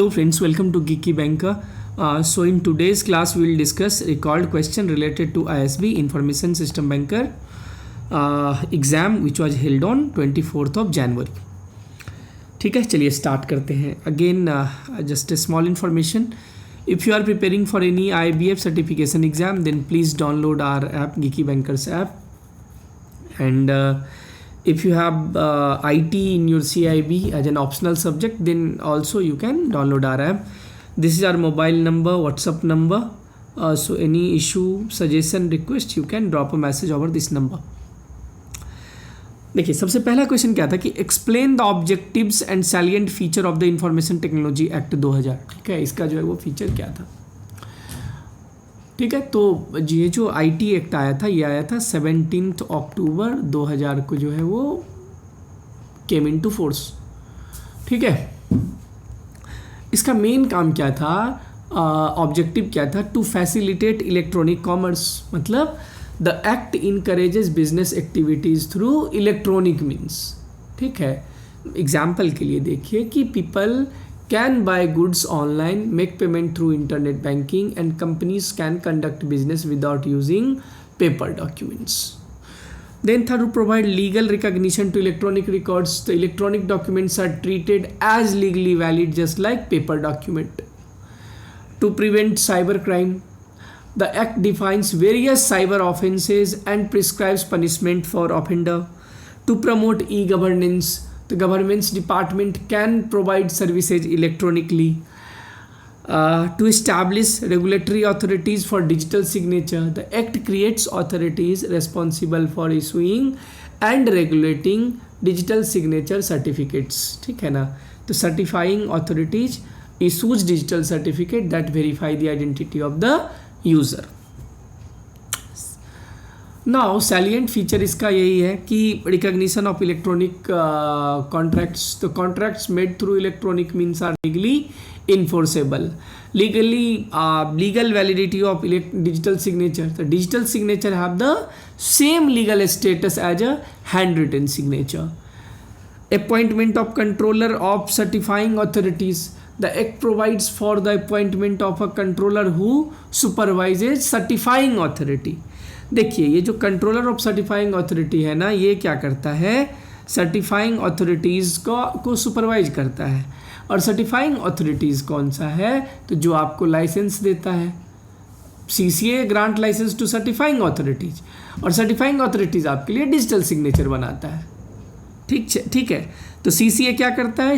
Hello friends, welcome to Geeky Banker. So in today's class we will discuss recalled question related to ISB Information System Banker exam which was held on 24th of January. ठीक है, चलिए start करते हैं. Again just a small information. If you are preparing for any IBF certification exam, then please download our app, Geeky Bankers app. And if you have IT in your CIB as an optional subject, then also you can download our app. This is our mobile number, WhatsApp number. So any issue, suggestion, request, you can drop a message over this number. देखिए, सबसे पहला question क्या था कि explain the objectives and salient feature of the information technology act 2000. ठीक है, इसका जो है वो फीचर क्या था. ठीक है, तो ये जो IT एक्ट आया था, ये आया था 17 अक्टूबर 2000 को जो है वो केम इन टू फोर्स. ठीक है, इसका मेन काम क्या था, ऑब्जेक्टिव क्या था, टू फैसिलिटेट इलेक्ट्रॉनिक कॉमर्स. मतलब the act encourages business activities through electronic means. ठीक है, एग्जाम्पल के लिए देखिए कि people can buy goods online, make payment through internet banking and companies can conduct business without using paper documents. Then third, to provide legal recognition to electronic records. The electronic documents are treated as legally valid just like paper document. To prevent cybercrime, the act defines various cyber offenses and prescribes punishment for offender. To promote e-governance, the government's department can provide services electronically. To establish regulatory authorities for digital signature, the act creates authorities responsible for issuing and regulating digital signature certificates. ठीक है ना, तो certifying authorities issues digital certificate that verify the identity of the user. Now salient feature इसका यही है कि recognition of electronic contracts. The contracts made through electronic means are legally enforceable. Legal validity of digital signature. The digital signature have the same legal status as a handwritten signature. Appointment of controller of certifying authorities. The act provides for the appointment of a controller who supervises certifying authority. देखिए, ये जो controller of certifying authority है ना, ये क्या करता है, certifying authorities को सुपरवाइज करता है. और सर्टिफाइंग अथॉरिटीज़ कौन सा है, तो जो आपको लाइसेंस देता है. CCA grant licence to certifying authorities, और सर्टिफाइंग अथॉरिटीज़ आपके लिए डिजिटल सिग्नेचर बनाता है. ठीक है, तो CCA क्या करता है,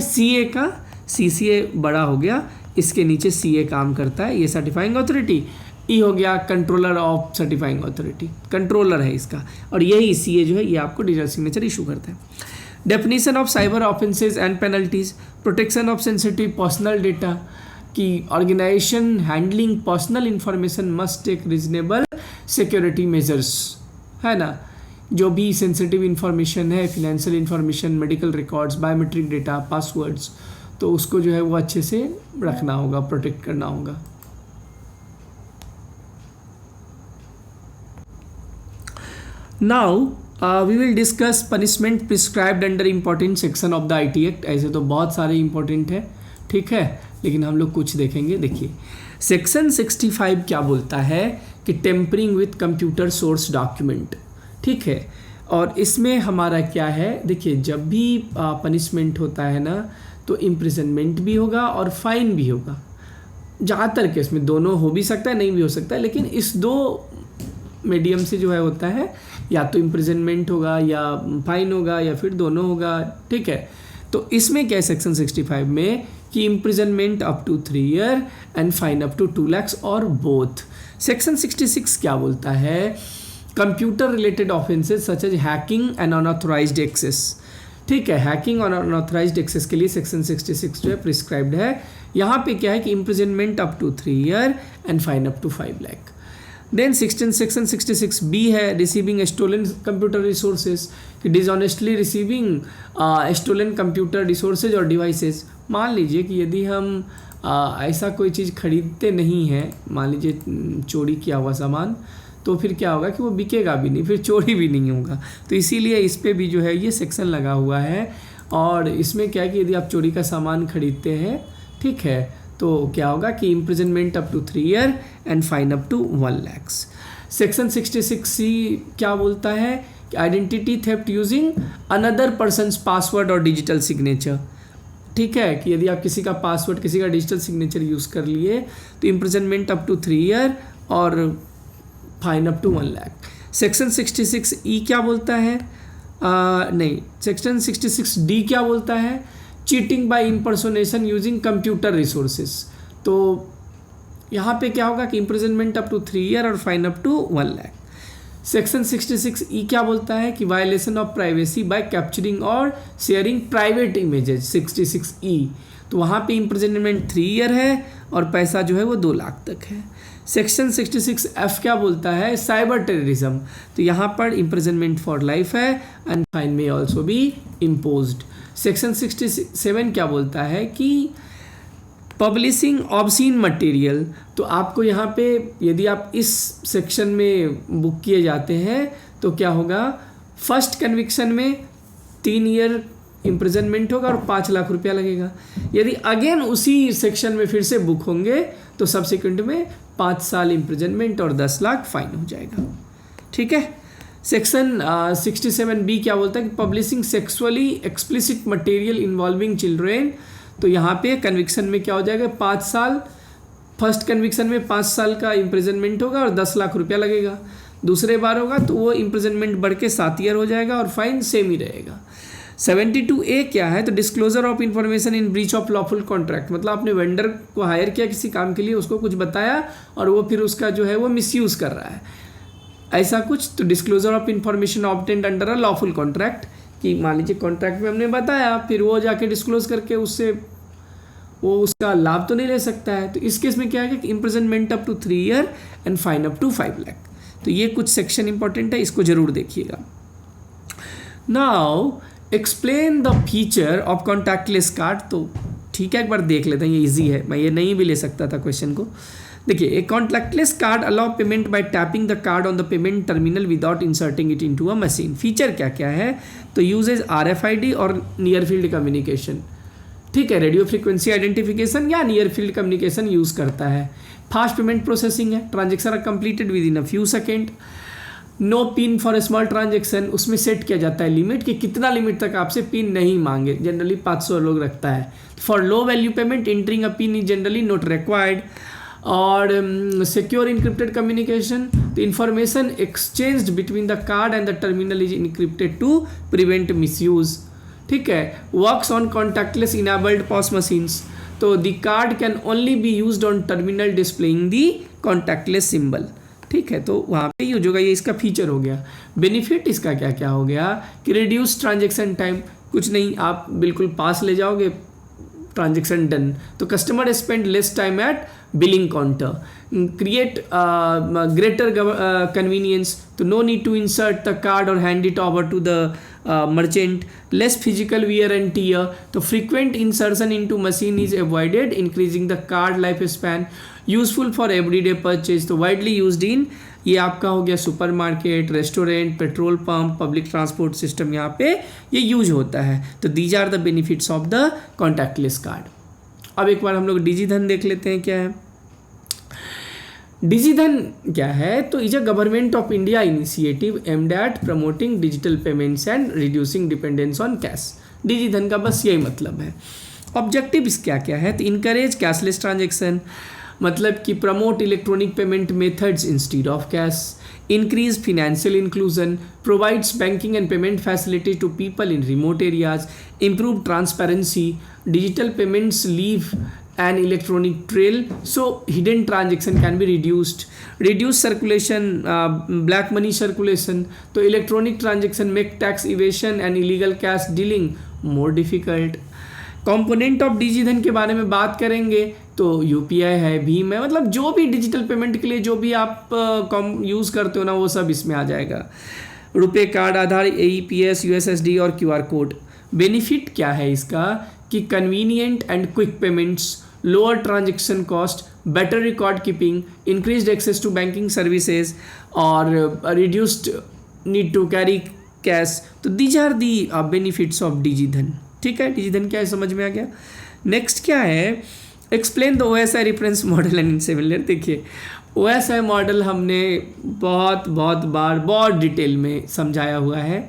CCA बड़ा हो गया, इसके नीचे CA काम करता है. ये सर्टिफाइंग अथॉरिटी, ई हो गया controller of certifying authority, controller है इसका, और यही CA जो है ये आपको डिजिटल सिग्नेचर इशू करता है. Definition of cyber offences and penalties. Protection of sensitive personal data, की organisation handling personal information must take reasonable security measures. है ना, जो भी सेंसिटिव इंफॉर्मेशन है, financial information, medical records, biometric data, passwords, तो उसको जो है वो अच्छे से रखना होगा, प्रोटेक्ट करना होगा. Now we will discuss punishment prescribed under important section of the IT Act. ऐसे तो बहुत सारे important है, ठीक है, लेकिन हम लोग कुछ देखेंगे. देखिए, सेक्शन 65 क्या बोलता है कि tampering with computer source document. ठीक है, और इसमें हमारा क्या है, देखिए, जब भी पनिशमेंट होता है ना, तो इम्प्रिजनमेंट भी होगा और फाइन भी होगा. ज़्यादातर केस में दोनों हो भी सकता है, नहीं भी हो सकता है, लेकिन इस दो मीडियम से जो है होता है, या तो इम्प्रिजनमेंट होगा या फाइन होगा या फिर दोनों होगा. ठीक है, तो इसमें क्या है सेक्शन 65 में कि imprisonment up to 3 year and fine up to 2 lakhs और बोथ. सेक्शन 66 क्या बोलता है, computer related offences such as hacking and unauthorised access. ठीक है, हैकिंग और अनऑथराइज्ड एक्सेस के लिए सेक्शन 66 जो है प्रिस्क्राइब्ड है. यहाँ पे क्या है कि imprisonment up to 3 year and fine up to 5 lakh. Then section 66B है रिसीविंग स्टोलन कंप्यूटर रिसोर्सेज, कि dishonestly receiving stolen computer resources और डिवाइसेस. मान लीजिए कि यदि हम ऐसा कोई चीज़ खरीदते नहीं हैं, मान लीजिए चोरी किया हुआ सामान, तो फिर क्या होगा कि वो बिकेगा भी नहीं, फिर चोरी भी नहीं होगा. तो इसीलिए इस पर भी जो है ये सेक्शन लगा हुआ है. और इसमें क्या है कि यदि आप चोरी का सामान खरीदते हैं ठीक है, तो क्या होगा कि imprisonment up to 3 year and fine up to 1 lakh. Section 66C क्या बोलता है कि identity theft using another person's password और डिजिटल सिग्नेचर। ठीक है, कि यदि आप किसी का पासवर्ड, किसी का डिजिटल सिग्नेचर यूज़ कर लिए तो इम्प्रिजनमेंट अप टू 3 ईयर और fine up to 1 lakh. Section 66E क्या बोलता है? नहीं, सेक्शन 66D क्या बोलता है? Cheating by impersonation using computer resources. तो यहाँ पे क्या होगा कि इम्प्रिजनमेंट अप टू 3 ईयर और fine up to 1 lakh. Section 66E क्या बोलता है कि violation of privacy by capturing और शेयरिंग प्राइवेट इमेजेस 66E, तो वहाँ पे इम्प्रिजनमेंट 3 ईयर है और पैसा जो है वो 2 लाख तक है। सेक्शन 66F क्या बोलता है? साइबर टेररिज्म, तो यहाँ पर इम्प्रिजनमेंट फॉर लाइफ है एंड फाइन में ऑल्सो बी इम्पोज्ड। सेक्शन 67 क्या बोलता है कि पब्लिशिंग ऑब्सीन मटेरियल, तो आपको यहाँ पे यदि आप इस सेक्शन में बुक किए जाते हैं तो क्या होगा? फर्स्ट कन्विक्शन में 3 ईयर इम्प्रिजनमेंट होगा और 5 लाख रुपया लगेगा। यदि अगेन उसी सेक्शन में फिर से बुक होंगे तो सब्सिक्वेंट में 5 साल इम्प्रिजनमेंट और 10 लाख फाइन हो जाएगा। ठीक है। सेक्शन 67B क्या बोलता है कि publishing sexually explicit material involving children, तो यहाँ पे कन्विक्शन में क्या हो जाएगा? 5 साल, फर्स्ट कन्विक्शन में 5 साल का इम्प्रिजनमेंट होगा और 10 लाख रुपया लगेगा। दूसरे बार होगा तो वो इम्प्रिजनमेंट बढ़ के 7 ईयर हो जाएगा और फाइन सेम ही रहेगा। 72A क्या है? तो disclosure of information in breach of lawful contract, मतलब आपने वेंडर को हायर किया किसी काम के लिए, उसको कुछ बताया और वो फिर उसका जो है वो मिसयूज़ कर रहा है, ऐसा कुछ। तो disclosure of information obtained under a lawful contract, कि मान लीजिए कॉन्ट्रैक्ट में हमने बताया, फिर वो जाके डिस्क्लोज करके उससे वो उसका लाभ तो नहीं ले सकता है। तो इस केस में क्या है कि imprisonment up to 3 year and fine up to 5 lakh. तो ये कुछ सेक्शन इंपॉर्टेंट है, इसको जरूर देखिएगा। Now explain the feature of contactless card, तो ठीक है, एक बार देख लेते हैं, ये इजी है, मैं ये नहीं भी ले सकता था क्वेश्चन को। देखिए, a contactless card allow payment by tapping the card on the payment terminal without inserting it into a machine. Feature क्या क्या है? तो यूजेज RFID और नियर फील्ड कम्युनिकेशन। ठीक है, रेडियो फ्रीक्वेंसी आइडेंटिफिकेशन या नियर फील्ड कम्युनिकेशन यूज़ करता है। फास्ट पेमेंट प्रोसेसिंग है, transaction are completed within a few second. No PIN for small transaction, उसमें सेट किया जाता है लिमिट कि कितना लिमिट तक आपसे पिन नहीं मांगे, जनरली 500 लोग रखता है। For low value payment entering a PIN is generally not required. और सिक्योर इनक्रिप्टेड कम्युनिकेशन, तो information exchanged between the card and the terminal is encrypted to prevent misuse. ठीक है। Works on contactless enabled POS machines, तो the card can only be used on terminal displaying the contactless symbol. ठीक है, तो वहाँ पे use होगा, ये इसका फीचर हो गया। बेनिफिट इसका क्या क्या हो गया कि रिड्यूस ट्रांजेक्शन टाइम, कुछ नहीं, आप बिल्कुल पास ले जाओगे, ट्रांजेक्शन डन। तो customer spend less time at billing counter, create greater convenience, तो no need to insert the card और hand it over to the merchant, less physical wear and tear, तो frequent insertion into machine is avoided, increasing the card lifespan, useful for everyday purchase, तो widely used in, ये आपका हो गया supermarket, restaurant, petrol pump, public transport system, यहाँ पे ये use होता है। तो these are the benefits of the contactless card. अब एक बार हम लोग डिजिधन देख लेते हैं क्या है। डिजिधन क्या है? तो is a government of India initiative aimed at promoting digital payments and reducing dependence on cash. DigiDhan का बस यही मतलब है। ऑब्जेक्टिव्स क्या क्या है? तो इनकरेज कैशलेस ट्रांजेक्शन, मतलब कि promote electronic payment methods instead of cash, increase financial inclusion, provides banking and payment facilities to people in remote areas, improve transparency, digital payments leave an electronic trail, so hidden transaction can be reduced, reduce circulation, black money circulation, तो electronic transaction make tax evasion and illegal cash dealing more difficult। Component of DigiDhan के बारे में बात करेंगे तो UPI है, भीम है, मतलब जो भी डिजिटल पेमेंट के लिए जो भी आप यूज़ करते हो ना, वो सब इसमें आ जाएगा। RuPay card, Aadhaar, AEPS, USSD और QR कोड। बेनिफिट क्या है इसका कि convenient and quick payments, lower transaction cost, better record keeping, increased access to banking services और reduced need to carry cash. तो these are the benefits of DigiDhan. ठीक है, डिजिधन क्या है समझ में आ गया। नेक्स्ट क्या है explain the OSI reference model and seven layer. देखिए OSI मॉडल हमने बहुत बार बहुत डिटेल में समझाया हुआ है,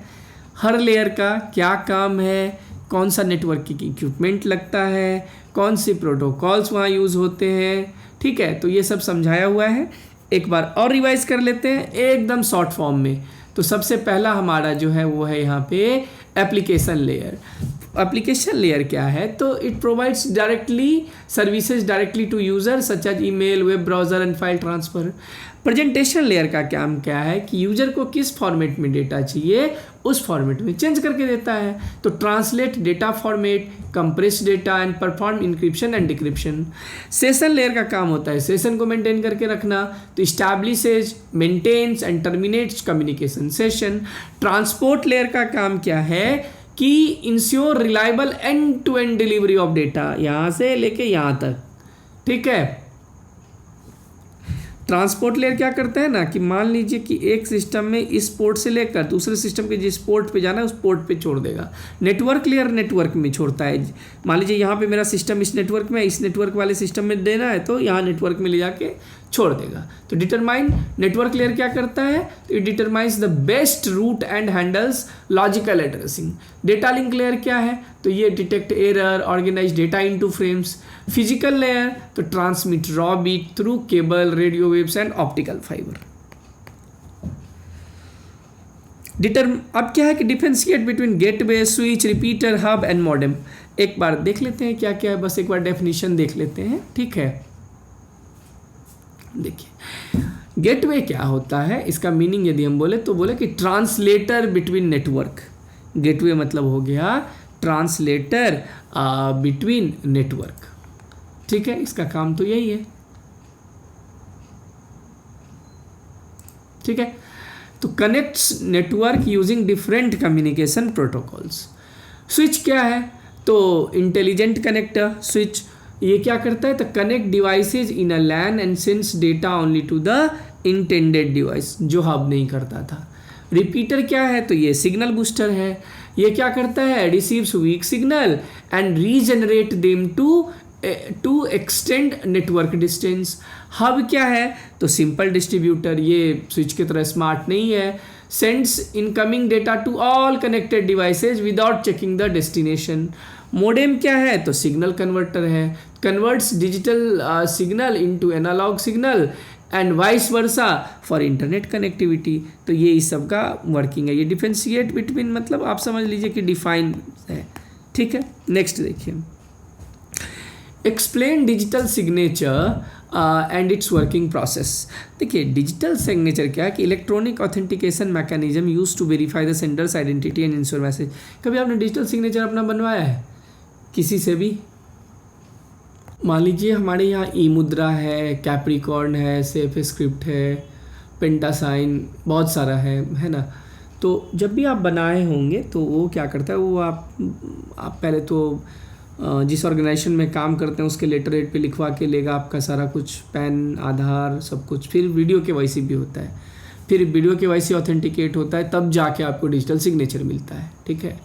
हर लेयर का क्या काम है, कौन सा नेटवर्क की इक्विपमेंट लगता है, कौन से प्रोटोकॉल्स वहाँ यूज़ होते हैं, ठीक है। तो ये सब समझाया हुआ है, एक बार और रिवाइज कर लेते हैं एकदम शॉर्ट फॉर्म में। तो सबसे पहला हमारा जो है वो है यहाँ पे एप्लीकेशन लेयर। एप्लीकेशन लेयर क्या है, तो it provides directly services directly to user such as email, web browser and file transfer. Presentation layer का काम क्या है कि यूज़र को किस फॉर्मेट में डेटा चाहिए उस फॉर्मेट में चेंज करके देता है। तो translate data format, compress data and perform encryption and decryption. Session layer का काम होता है सेशन को मेंटेन करके रखना, तो establishes, maintains and terminates communication session. Transport layer का काम क्या है कि ensure reliable end to end delivery of data, यहाँ से लेके यहाँ तक, ठीक है। ट्रांसपोर्ट लेयर क्या करता है ना कि मान लीजिए कि एक सिस्टम में इस पोर्ट से लेकर दूसरे सिस्टम के जिस पोर्ट पे जाना है उस पोर्ट पे छोड़ देगा। नेटवर्क लेयर नेटवर्क में छोड़ता है, मान लीजिए यहाँ पे मेरा सिस्टम इस नेटवर्क में, इस नेटवर्क वाले सिस्टम में देना है तो यहाँ नेटवर्क में ले जाके छोड़ देगा। तो डिटरमाइन नेटवर्क लेयर क्या करता है, तो it determines the best route and handles logical addressing. Data link layer क्या है, तो ये detect error, organise data into frames. Physical layer तो transmit raw bit through cable, radio waves and optical fibre. अब क्या है कि differentiate between gateway, switch, repeater, hub and modem. एक बार देख लेते हैं क्या क्या है, बस एक बार डेफिनेशन देख लेते हैं, ठीक है। देखिए गेटवे क्या होता है, इसका मीनिंग यदि हम बोले तो बोले कि ट्रांसलेटर बिटवीन नेटवर्क। गेटवे मतलब हो गया ट्रांसलेटर बिटवीन नेटवर्क, ठीक है। इसका काम तो यही है, ठीक है। तो connects network using different communication protocols. Switch क्या है, तो इंटेलिजेंट कनेक्टर स्विच, ये क्या करता है, तो connect devices in a LAN and sends data only to the intended device, जो हब नहीं करता था। रिपीटर क्या है, तो ये सिग्नल बूस्टर है, ये क्या करता है, receives weak signal and regenerate them to extend network distance. Hub क्या है, तो सिंपल डिस्ट्रीब्यूटर, ये स्विच की तरह स्मार्ट नहीं है, sends incoming data to all connected devices without checking the destination. Modem क्या है, तो सिग्नल कन्वर्टर है, converts digital signal into analogue signal and vice versa for internet connectivity. तो ये इस सब का वर्किंग है। ये डिफरेंशिएट बिटवीन मतलब आप समझ लीजिए कि डिफाइन है, ठीक है। नेक्स्ट देखिए, explain digital signature and its working process. देखिए डिजिटल सिग्नेचर क्या है कि electronic authentication mechanism use to verify the sender's identity and ensure message. कभी आपने डिजिटल सिग्नेचर अपना बनवाया है किसी से भी? मान लीजिए हमारे यहाँ ई मुद्रा है, कैप्रिकॉर्न है, सेफ स्क्रिप्ट है, पेंटासाइन, बहुत सारा है ना। तो जब भी आप बनाए होंगे तो वो क्या करता है, वो आप पहले तो जिस ऑर्गेनाइजेशन में काम करते हैं उसके लेटर हेड पे लिखवा के लेगा आपका सारा कुछ, पैन, आधार, सब कुछ। फिर वीडियो केवाईसी भी होता है, फिर वीडियो केवाईसी ऑथेंटिकेट होता है, तब जाके आपको डिजिटल सिग्नेचर मिलता है, ठीक है।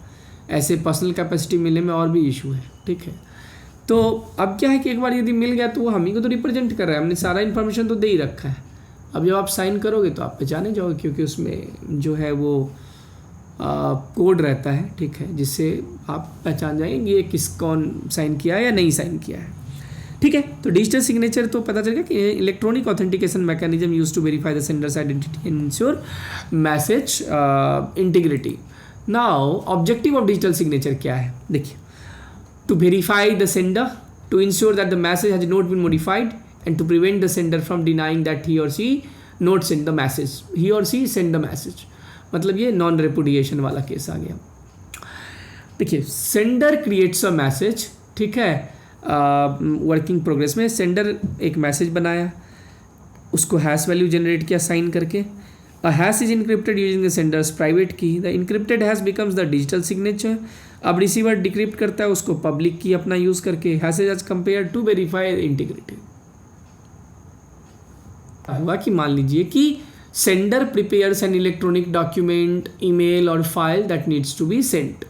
ऐसे पर्सनल कैपेसिटी मिलने में और भी इशू है, ठीक है। तो अब क्या है कि एक बार यदि मिल गया तो वो हम ही को तो रिप्रेजेंट कर रहा है, हमने सारा इन्फॉर्मेशन तो दे ही रखा है। अब जब आप साइन करोगे तो आप पहचाने जाओगे, क्योंकि उसमें जो है वो कोड रहता है, ठीक है, जिससे आप पहचान जाएंगे ये कौन साइन किया है या नहीं साइन किया है, ठीक है। तो डिजिटल सिग्नेचर तो पता चल गया कि electronic authentication mechanism use to verify the sender's identity and ensure message integrity. Now objective of digital signature क्या है, देखिए, to verify the sender, to ensure that the message has not been modified, and to prevent the sender from denying that he or she not send the message, he or she send the message। मतलब ये non repudiation वाला case आ गया। देखिए sender creates a message, ठीक है, working progress में sender एक message बनाया, उसको हैश वैल्यू जनरेट किया साइन करके। A hash is encrypted using the sender's private key. The encrypted hash becomes the digital signature. अब रिसीवर डिक्रिप्ट करता है उसको पब्लिक की अपना यूज करके, hashes as compare to verify integrity. हुआ कि मान लीजिए कि sender prepares an electronic document, email और file that needs to be sent.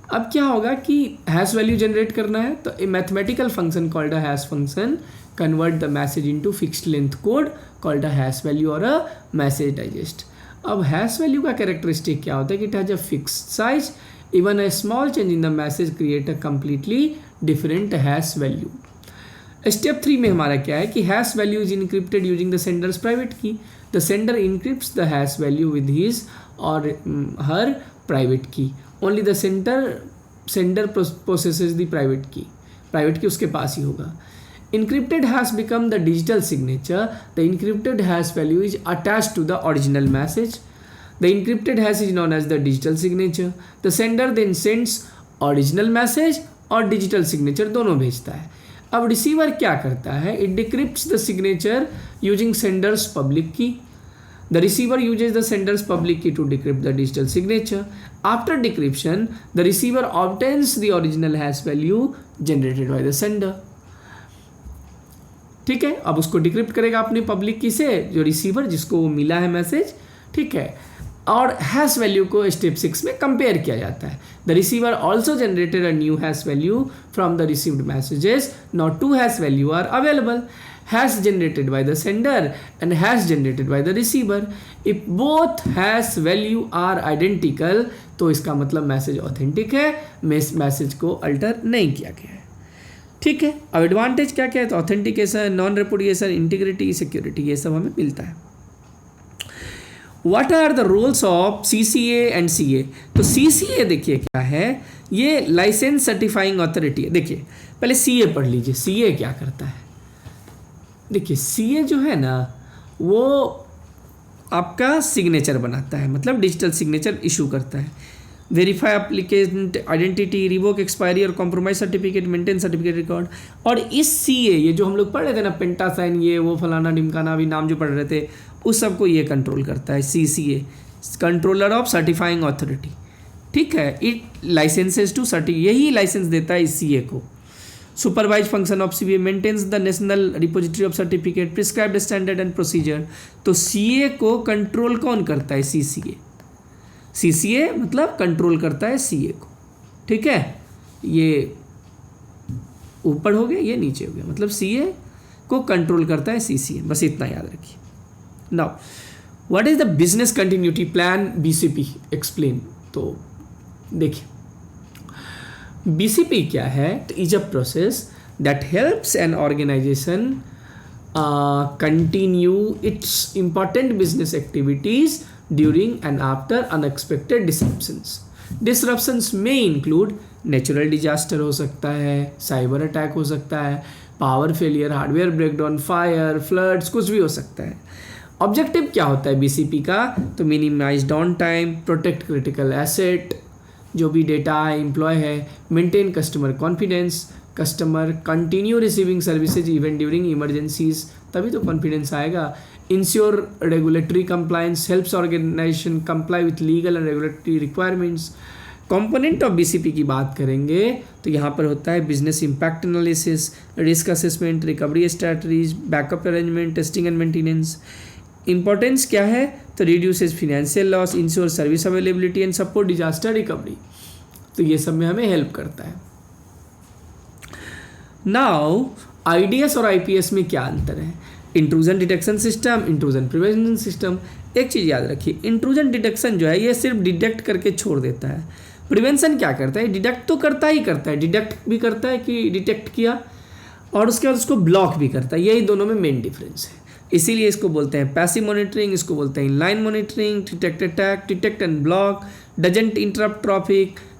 अब क्या होगा कि हैश वैल्यू जनरेट करना है, तो ए mathematical function called a hash function convert the message into fixed length code called a hash value और a message digest. अब हैश वैल्यू का कैरेक्टरिस्टिक क्या होता है कि it has a fixed size, even a small change in the message create a completely different hash value. Step 3 में हमारा क्या है कि hash value is encrypted using the Sanders private की। The sender encrypts the hash value with his or her private key. Only the sender processes the private key उसके पास ही होगा। Encrypted has become the digital signature. The encrypted hash value is attached to the original message. The encrypted hash is known as the digital signature. The sender then sends original message और digital signature दोनों भेजता है। अब receiver क्या करता है? It decrypts the signature using sender's public key. The receiver uses the sender's public key to decrypt the digital signature. After decryption, the receiver obtains the original hash value generated by the sender. ठीक है, अब उसको decrypt करेगा अपने public की से जो receiver जिसको वो मिला है मैसेज, ठीक है, और हैश वैल्यू को स्टेप 6 में कंपेयर किया जाता है। The receiver also generated a new hash value from the received messages, not two hash value are available, hash generated by the sender and hash generated by the receiver. If both hash value are identical तो इसका मतलब message authentic है, message को alter नहीं किया गया है। ठीक है, अब एडवांटेज क्या क्या है? तो authentication, non repudiation, integrity, security, ये सब हमें मिलता है। What are the roles of CCA and CA? तो CCA देखिए क्या है, ये लाइसेंस सर्टिफाइंग अथॉरिटी है। देखिए पहले CA पढ़ लीजिए, CA क्या करता है। देखिए CA जो है ना वो आपका सिग्नेचर बनाता है, मतलब डिजिटल सिग्नेचर इशू करता है। Verify applicant identity, revoke expiry और compromise certificate, maintain certificate record. और इस CA ये जो हम लोग पढ़ रहे थे ना, पेंटासाइन, ये वो फलाना ढिमकाना, भी नाम जो पढ़ रहे थे, उस सबको ये कंट्रोल करता है CCA, controller of certifying authority. ठीक है, इट लाइसेंसेज टू यही लाइसेंस देता है इस CA को। Supervise function of CA maintains the national repository of certificate, prescribed standard and procedure. तो CA को कंट्रोल कौन करता है? CCA मतलब कंट्रोल करता है CA को। ठीक है, ये ऊपर हो गया, ये नीचे हो गया, मतलब CA को कंट्रोल करता है CCA, बस इतना याद रखिए। Now what is the business continuity plan, BCP explain. तो देखिए BCP क्या है? Is a process that helps an organisation continue its important business activities during and after unexpected disruptions. Disruptions may include natural disaster हो सकता है, cyber attack हो सकता है, power failure, hardware breakdown, fire, floods, कुछ भी हो सकता है। ऑब्जेक्टिव क्या होता है BCP का? तो minimise down time, protect critical asset, जो भी डेटा है, एम्प्लॉय है, maintain customer confidence, customer continue receiving services even during emergencies, तभी तो कॉन्फिडेंस आएगा। Ensure regulatory compliance, helps organisation comply with legal and regulatory requirements. Component of BCP की बात करेंगे तो यहाँ पर होता है business impact analysis, risk assessment, recovery strategies, backup arrangement, testing and maintenance. Importance क्या है? तो reduces financial loss, ensure service availability and support disaster recovery. तो ये सब में हमें हेल्प करता है। नाउ IDS और IPS में क्या अंतर है? Intrusion detection system, intrusion prevention system. एक चीज़ याद रखिए, इंट्रूजन डिटेक्शन जो है ये सिर्फ डिटेक्ट करके छोड़ देता है। प्रिवेंशन क्या करता है? डिटेक्ट तो करता ही करता है, डिटेक्ट भी करता है कि डिटेक्ट किया, और उसके बाद उसको ब्लॉक भी करता है। यही दोनों में मेन डिफरेंस है, इसीलिए इसको बोलते हैं पैसिव मॉनिटरिंग, इसको बोलते हैं inline monitoring. Detect attack, detect and block, doesn't interrupt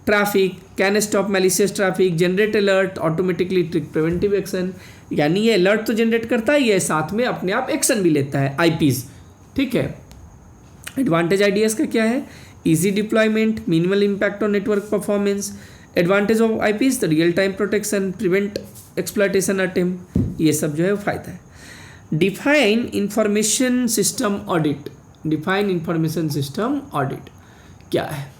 traffic, can stop malicious traffic, generate alert, automatically take preventive action. यानी ये अलर्ट तो जनरेट करता है, ये साथ में अपने आप एक्शन भी लेता है, IPs। ठीक है, एडवांटेज IDS का क्या है? Easy deployment, minimal impact on network performance. Advantage of IPs the real time protection, prevent exploitation attempt, ये सब जो है फायदा है। Define information system audit. Define information system audit क्या है?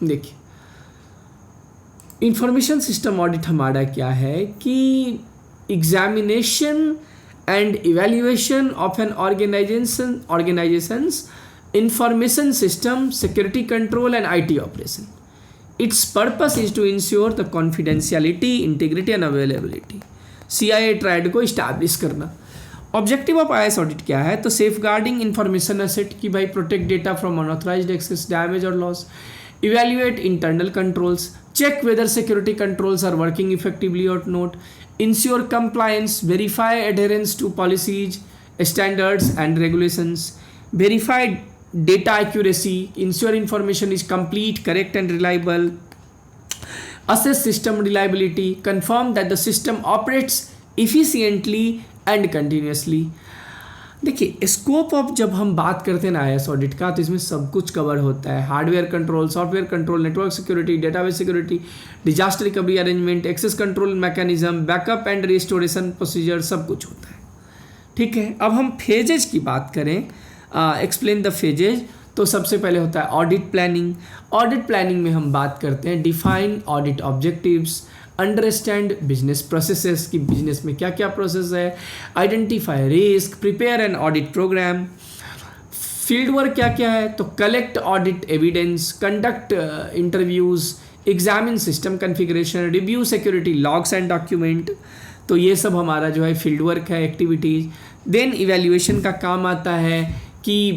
देखिए इंफॉर्मेशन सिस्टम ऑडिट हमारा क्या है कि examination and evaluation of an organisation's information system, security control and IT operation. Its purpose is to ensure the confidentiality, integrity and availability. CIA triad को establish करना. Objective of IS audit क्या है? तो safeguarding information asset की भाई protect data from unauthorised access, damage और loss, evaluate internal controls, check whether security controls are working effectively or not, ensure compliance, verify adherence to policies, standards and regulations, verify data accuracy, ensure information is complete, correct and reliable, assess system reliability, confirm that the system operates efficiently and continuously. देखिए scope of जब हम बात करते हैं ना IS audit का, तो इसमें सब कुछ कवर होता है. Hardware control, software control, network security, database security, disaster recovery arrangement, access control mechanism, backup and restoration procedure, सब कुछ होता है. ठीक है, अब हम फेजेज की बात करें, एक्सप्लेन द फेजेज. तो सबसे पहले होता है ऑडिट प्लानिंग. ऑडिट प्लानिंग में हम बात करते हैं define audit objectives, understand business processes की बिजनेस में क्या क्या प्रोसेस है, identify risk, prepare an audit programme. Field work क्या क्या है? तो collect audit evidence, conduct interviews, examine system configuration, review security logs and document. तो ये सब हमारा जो है फील्ड वर्क है, एक्टिविटीज़. देन इवैल्यूएशन का काम आता है कि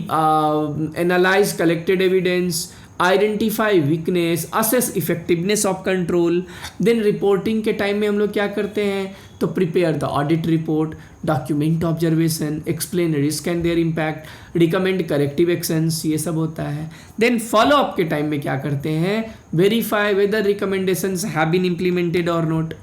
analyse collected evidence, identify weakness, assess effectiveness of control. Then reporting के टाइम में हम लोग क्या करते हैं? तो prepare the audit report, document observation, explain risk and their impact, recommend corrective actions, ये सब होता है. देन फॉलो अप के टाइम में क्या करते हैं? Verify whether recommendations have been implemented or not.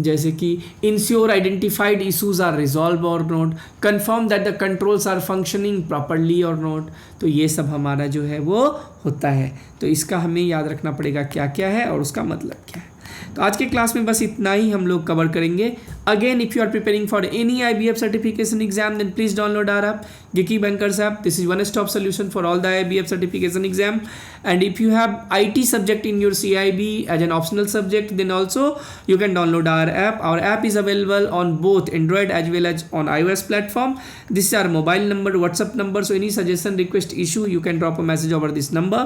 जैसे कि ensure identified issues are resolved or not, confirm that the controls are functioning properly or not. तो ये सब हमारा जो है वो होता है. तो इसका हमें याद रखना पड़ेगा क्या क्या है और उसका मतलब क्या है. तो आज के क्लास में बस इतना ही हम लोग कवर करेंगे. Again if you are preparing for any IBF certification exam then please download our app Geeky Bankers app. This is one stop solution for all the IBF certification exam. And if you have IT subject in your CIB as an optional subject, then also you can download our app. Our app is available on both Android as well as on iOS platform. This is our mobile number, WhatsApp number. So any suggestion, request, issue, you can drop a message over this number.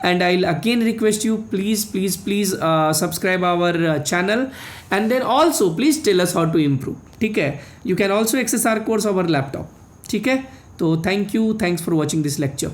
And I'll again request you, please subscribe our channel. And then also please tell us how to improve. ठीक है, you can also access our course over laptop. ठीक है, तो thanks for watching this lecture.